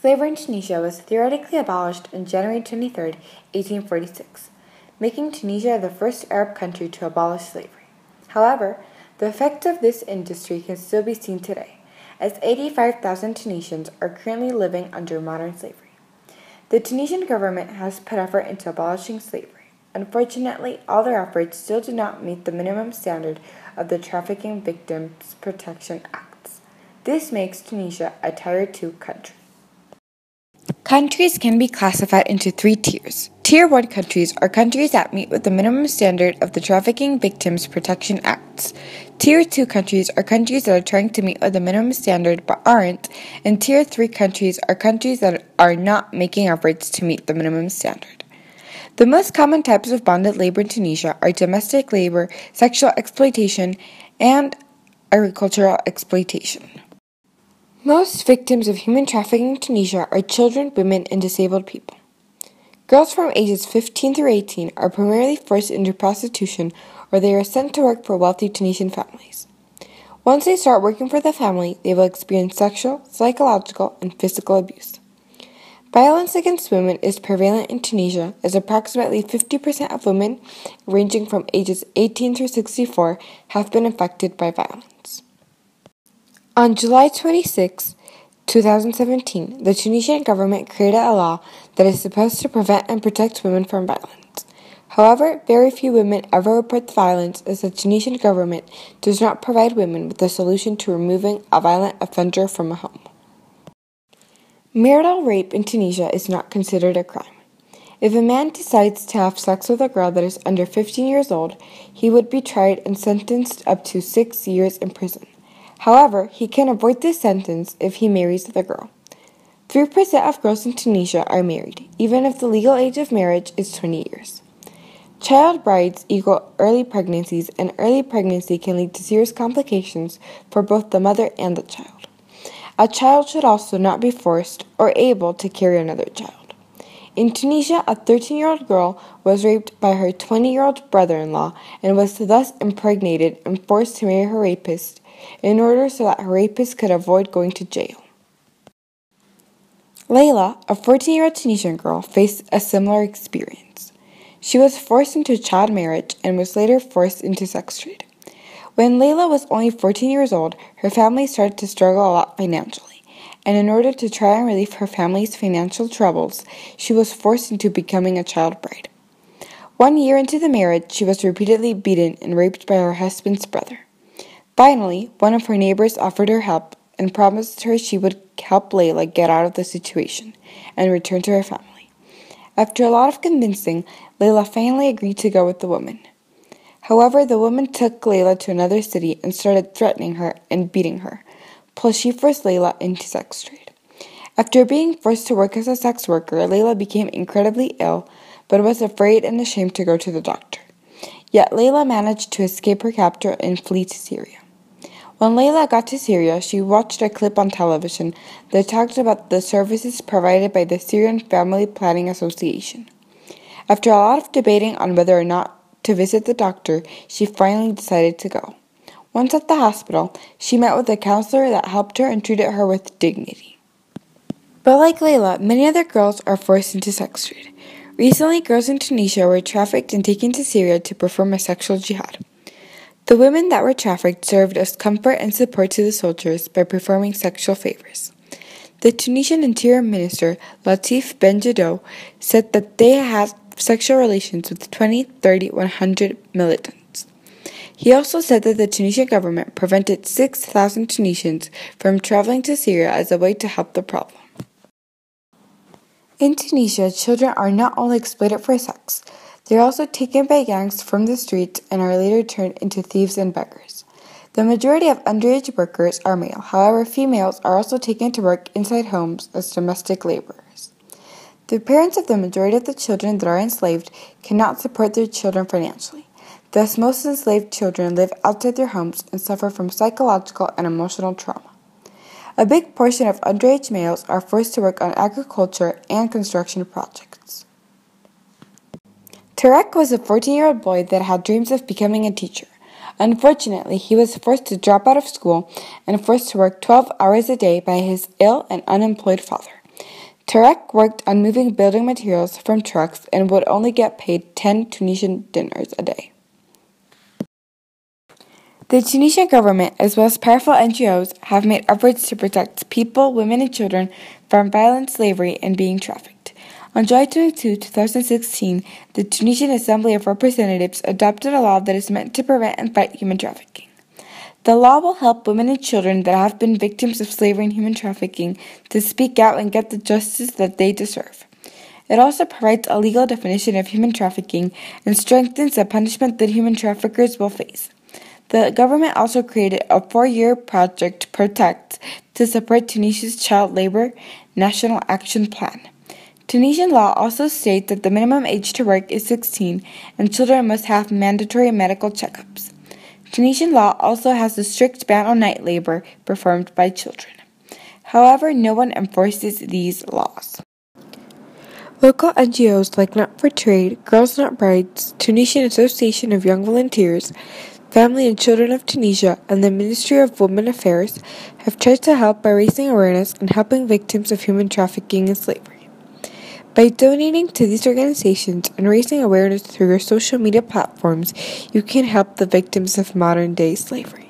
Slavery in Tunisia was theoretically abolished on January 23, 1846, making Tunisia the first Arab country to abolish slavery. However, the effect of this industry can still be seen today, as 85,000 Tunisians are currently living under modern slavery. The Tunisian government has put effort into abolishing slavery. Unfortunately, all their efforts still do not meet the minimum standard of the Trafficking Victims Protection Acts. This makes Tunisia a Tier 2 country. Countries can be classified into 3 tiers. Tier 1 countries are countries that meet with the minimum standard of the Trafficking Victims Protection Acts. Tier 2 countries are countries that are trying to meet with the minimum standard but aren't, and Tier 3 countries are countries that are not making efforts to meet the minimum standard. The most common types of bonded labor in Tunisia are domestic labor, sexual exploitation, and agricultural exploitation. Most victims of human trafficking in Tunisia are children, women, and disabled people. Girls from ages 15 through 18 are primarily forced into prostitution or they are sent to work for wealthy Tunisian families. Once they start working for the family, they will experience sexual, psychological, and physical abuse. Violence against women is prevalent in Tunisia as approximately 50% of women ranging from ages 18 through 64 have been affected by violence. On July 26, 2017, the Tunisian government created a law that is supposed to prevent and protect women from violence. However, very few women ever report the violence as the Tunisian government does not provide women with a solution to removing a violent offender from a home. Marital rape in Tunisia is not considered a crime. If a man decides to have sex with a girl that is under 15 years old, he would be tried and sentenced up to 6 years in prison. However, he can avoid this sentence if he marries the girl. 3% of girls in Tunisia are married, even if the legal age of marriage is 20 years. Child brides equal early pregnancies, and early pregnancy can lead to serious complications for both the mother and the child. A child should also not be forced or able to carry another child. In Tunisia, a 13-year-old girl was raped by her 20-year-old brother-in-law and was thus impregnated and forced to marry her rapist in order so that her rapist could avoid going to jail. Layla, a 14-year-old Tunisian girl, faced a similar experience. She was forced into child marriage and was later forced into sex trade. When Layla was only 14 years old, her family started to struggle a lot financially, and in order to try and relieve her family's financial troubles, she was forced into becoming a child bride. 1 year into the marriage, she was repeatedly beaten and raped by her husband's brother. Finally, one of her neighbors offered her help and promised her she would help Layla get out of the situation and return to her family. After a lot of convincing, Layla finally agreed to go with the woman. However, the woman took Layla to another city and started threatening her and beating her, plus she forced Layla into sex trade. After being forced to work as a sex worker, Layla became incredibly ill, but was afraid and ashamed to go to the doctor. Yet Layla managed to escape her captor and flee to Syria. When Layla got to Syria, she watched a clip on television that talked about the services provided by the Syrian Family Planning Association. After a lot of debating on whether or not to visit the doctor, she finally decided to go. Once at the hospital, she met with a counselor that helped her and treated her with dignity. But like Layla, many other girls are forced into sex trade. Recently, girls in Tunisia were trafficked and taken to Syria to perform a sexual jihad. The women that were trafficked served as comfort and support to the soldiers by performing sexual favors. The Tunisian Interior Minister, Latif Ben Jadot, said that they had sexual relations with 20, 30, 100 militants. He also said that the Tunisian government prevented 6,000 Tunisians from traveling to Syria as a way to help the problem. In Tunisia, children are not only exploited for sex, they are also taken by gangs from the streets and are later turned into thieves and beggars. The majority of underage workers are male, however, females are also taken to work inside homes as domestic laborers. The parents of the majority of the children that are enslaved cannot support their children financially. Thus, most enslaved children live outside their homes and suffer from psychological and emotional trauma. A big portion of underage males are forced to work on agriculture and construction projects. Tarek was a 14-year-old boy that had dreams of becoming a teacher. Unfortunately, he was forced to drop out of school and forced to work 12 hours a day by his ill and unemployed father. Tarek worked on moving building materials from trucks and would only get paid 10 Tunisian dinars a day. The Tunisian government, as well as powerful NGOs, have made efforts to protect people, women, and children from violent slavery and being trafficked. On July 22, 2016, the Tunisian Assembly of Representatives adopted a law that is meant to prevent and fight human trafficking. The law will help women and children that have been victims of slavery and human trafficking to speak out and get the justice that they deserve. It also provides a legal definition of human trafficking and strengthens the punishment that human traffickers will face. The government also created a 4-year project, Protect, to support Tunisia's child labor national action plan. Tunisian law also states that the minimum age to work is 16 and children must have mandatory medical checkups. Tunisian law also has a strict ban on night labor performed by children. However, no one enforces these laws. Local NGOs like Not for Trade, Girls Not Brides, Tunisian Association of Young Volunteers, Family and Children of Tunisia, and the Ministry of Women Affairs have tried to help by raising awareness and helping victims of human trafficking and slavery. By donating to these organizations and raising awareness through your social media platforms, you can help the victims of modern-day slavery.